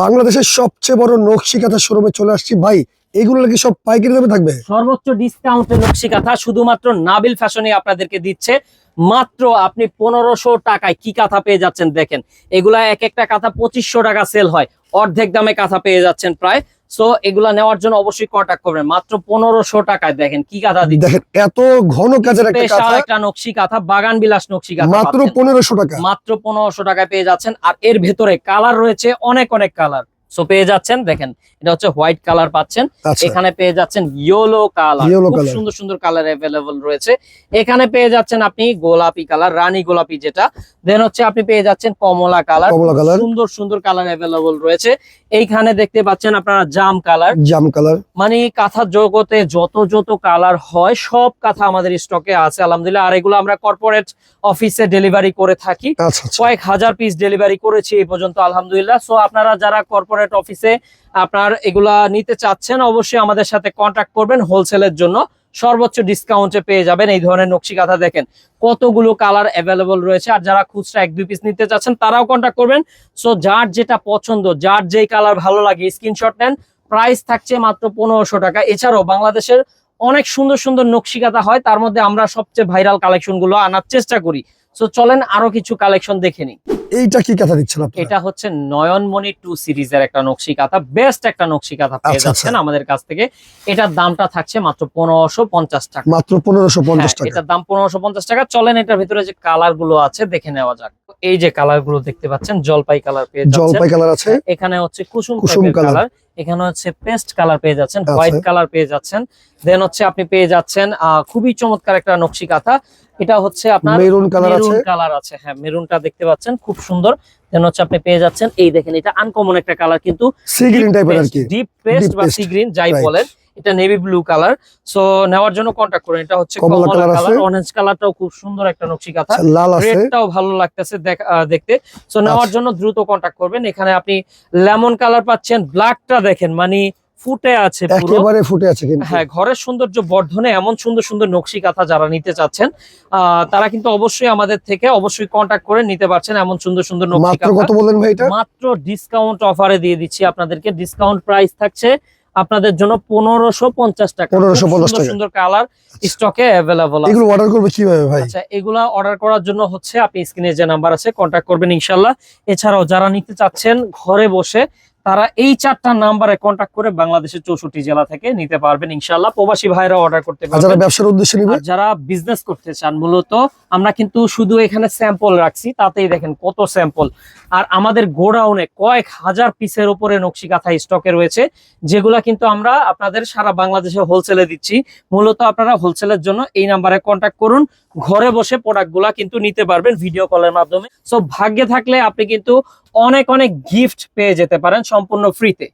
বাংলাদেশের সবচেয়ে বড় নকশি কাঁথা শোরুমে চলে আসছি ভাই। এগুলো কি সব পাইকারি দামে থাকবে? সর্বোচ্চ ডিসকাউন্টে নকশি কাঁথা শুধুমাত্র নাবিল ফ্যাশনে আপনাদেরকে দিচ্ছে। মাত্র আপনি 1500 টাকায় কি কাঁথা পেয়ে যাচ্ছেন দেখেন। এগুলা এক একটা কাঁথা 2500 টাকা সেল হয়, অর্ধেক দামে কাঁথা পেয়ে যাচ্ছেন প্রায়। সো এগুলা নেওয়ার জন্য অবশ্যই কন্টাক্ট করবেন। মাত্র 1500 টাকায় দেখেন কি কাঁথা দিচ্ছে। দেখেন এত ঘন কাজের একটা স্পেশাল কাঁথা, একটা নকশি কাঁথা, বাগান বিলাস নকশি কাঁথা মাত্র পাচ্ছেন। 1500 টাকা। মাত্র 1500 টাকায় পেয়ে যাচ্ছেন। আর এর ভেতরে কালার রয়েছে অনেক অনেক কালার। সো পেয়ে যাচ্ছেন দেখেন, এটা হচ্ছে হোয়াইট কালার পাচ্ছেন, আচ্ছা, এখানে পেয়ে যাচ্ছেন ইয়েলো কালার, Yellow খুব color। সুন্দর সুন্দর কালার अवेलेबल রয়েছে। এখানে পেয়ে যাচ্ছেন আপনি গোলাপি কালার, রানী গোলাপি যেটা, দেন হচ্ছে আপনি পেয়ে যাচ্ছেন কমলা কালার, কমলা কালার, সুন্দর সুন্দর কালার अवेलेबल রয়েছে। এইখানে দেখতে পাচ্ছেন আপনারা জাম কালার। জাম কালার। মানে কাঁথার জগতে যত যত কালার হয় সব কাঁথা আমাদের স্টকে আছে আলহামদুলিল্লাহ। আর এগুলো আমরা কর্পোরেট অফিসে ডেলিভারি করে থাকি, আচ্ছা আচ্ছা, কয়েক হাজার পিস ডেলিভারি করেছি এই পর্যন্ত আলহামদুলিল্লাহ। সো আপনারা যারা কর্পোরেট অফিসে আপনার এগুলা নিতে চাচ্ছেন অবশ্যই আমাদের সাথে কন্ট্যাক্ট করবেন। হোলসেলের জন্য সর্বোচ্চ ডিসকাউন্টে পেয়ে যাবেন এই ধরনের নকশি কাঁথা। দেখেন কতগুলো কালার अवेलेबल রয়েছে। আর যারা খুচরা 1-2 পিস নিতে চাচ্ছেন তারাও কন্ট্যাক্ট করবেন। সো যার যেটা পছন্দ, যার যেই কালার ভালো লাগে স্ক্রিনশট নেন। প্রাইস থাকছে মাত্র 1500 টাকা। এছাড়াও বাংলাদেশের অনেক সুন্দর সুন্দর নকশি কাঁথা হয়, তার মধ্যে আমরা সবচেয়ে ভাইরাল কালেকশন গুলো আনার চেষ্টা করি। সো চলেন আরো কিছু কালেকশন দেখে নিই। এইটা কি কাঁথা দিচ্ছেন আপনি? এটা হচ্ছে নয়নমণি 2 সিরিজের একটা নকশি কাঁথা, বেস্ট একটা নকশি কাঁথা পেয়ে আচ্ছা, যাচ্ছেন আচ্ছা। আমাদের কাছ থেকে। এটার দামটা থাকছে মাত্র 1550 টাকা। মাত্র 1550 হ্যাঁ, টাকা। এটার দাম 1550 টাকা। চলেন এটার ভিতরে যে কালার গুলো আছে দেখে নেওয়া যাক। এই যে কালার গুলো দেখতে পাচ্ছেন, জলপাই কালার পেয়ে যাচ্ছেন, জলপাই কালার আছে, এখানে হচ্ছে কুসুম কুসুম কালার, এখানে হচ্ছে পেস্ট কালার পেয়ে যাচ্ছেন, আচ্ছা। হোয়াইট কালার পেয়ে যাচ্ছেন, দেন হচ্ছে আপনি পেয়ে যাচ্ছেন খুবই চমৎকার একটা নকশি কাঁথা। এটা হচ্ছে আপনার মেরুন কালার আছে, মেরুন কালার আছে, হ্যাঁ মেরুনটা দেখতে পাচ্ছেন খুব সুন্দর। দেন হচ্ছে আপনি পেয়ে যাচ্ছেন এই দেখেন, এটা আনকমন একটা কালার কিন্তু সি গ্রিন টাইপের আর কি, ডিপ পেস্ট বা সি গ্রিন যাই Right. বলেন। এটা নেভি ব্লু কালার। সো নেওয়ার জন্য কন্টাক্ট করুন। এটা হচ্ছে কমলা কমলা কালার কালার, আছে। অরেঞ্জ কালারটাও খুব সুন্দর একটা নকশি কাঁথা, আচ্ছা, লাল আছে, রেডটাও ভালো লাগতেছে দেখতে। সো নেওয়ার জন্য দ্রুত কন্টাক্ট করবেন। এখানে আপনি লেমন কালার পাচ্ছেন, ব্ল্যাকটা দেখেন মানে ফুটে আছে পুরো, একেবারে ফুটে আছে কিন্তু। হ্যাঁ ঘরের সৌন্দর্য বর্ধনে এমন সুন্দর সুন্দর নকশি কাঁথা যারা নিতে চাচ্ছেন তারা কিন্তু অবশ্যই আমাদের থেকে অবশ্যই কন্টাক্ট করে নিতে পারছেন এমন সুন্দর সুন্দর নকশি মাত্র কাঁথা। কত বলেন ভাই এটা? মাত্র ডিসকাউন্ট অফারে দিয়ে দিচ্ছি আপনাদেরকে। ডিসকাউন্ট প্রাইস থাকছে আপনাদের জন্য 1550 টাকা। 1550 সুন্দর টাকা। সুন্দর কালার স্টকে अवेलेबल আছে। এগুলো অর্ডার করবে কিভাবে ভাই? আচ্ছা, এগুলা অর্ডার করার জন্য হচ্ছে আপনি স্ক্রিনে যে নাম্বার আছে কন্টাক্ট করবেন ইনশাআল্লাহ। এছাড়াও যারা নিতে চাচ্ছেন ঘরে বসে, তারা এই 4টা নাম্বারে কন্টাক্ট করে বাংলাদেশের 64 জেলা থেকে নিতে পারবেন ইনশাআল্লাহ। প্রবাসী ভাইরা অর্ডার করতে আর যারা পারবেন। ব্যবসার উদ্দেশ্যে নিবে, আর যারা বিজনেস করতে চান, মূলত আমরা কিন্তু শুধু এখানে স্যাম্পল রাখছি, তাতেই দেখেন কত স্যাম্পল। আর আমাদের গোডাউনে কয়েক হাজার পিসের উপরে নকশি কাঁথা স্টকে রয়েছে, যেগুলা কিন্তু আমরা আপনাদের সারা বাংলাদেশে হোলসেলে দিচ্ছি। মূলত আপনারা হোলসেলের জন্য এই নাম্বারে কন্টাক্ট করুন। ঘরে বসে প্রোডাক্টগুলা কিন্তু নিতে পারবেন ভিডিও কলের মাধ্যমে। সো ভাগ্যে থাকলে আপনি কিন্তু অনেক অনেক গিফট পেয়ে যেতে পারেন সম্পূর্ণ ফ্রিতে।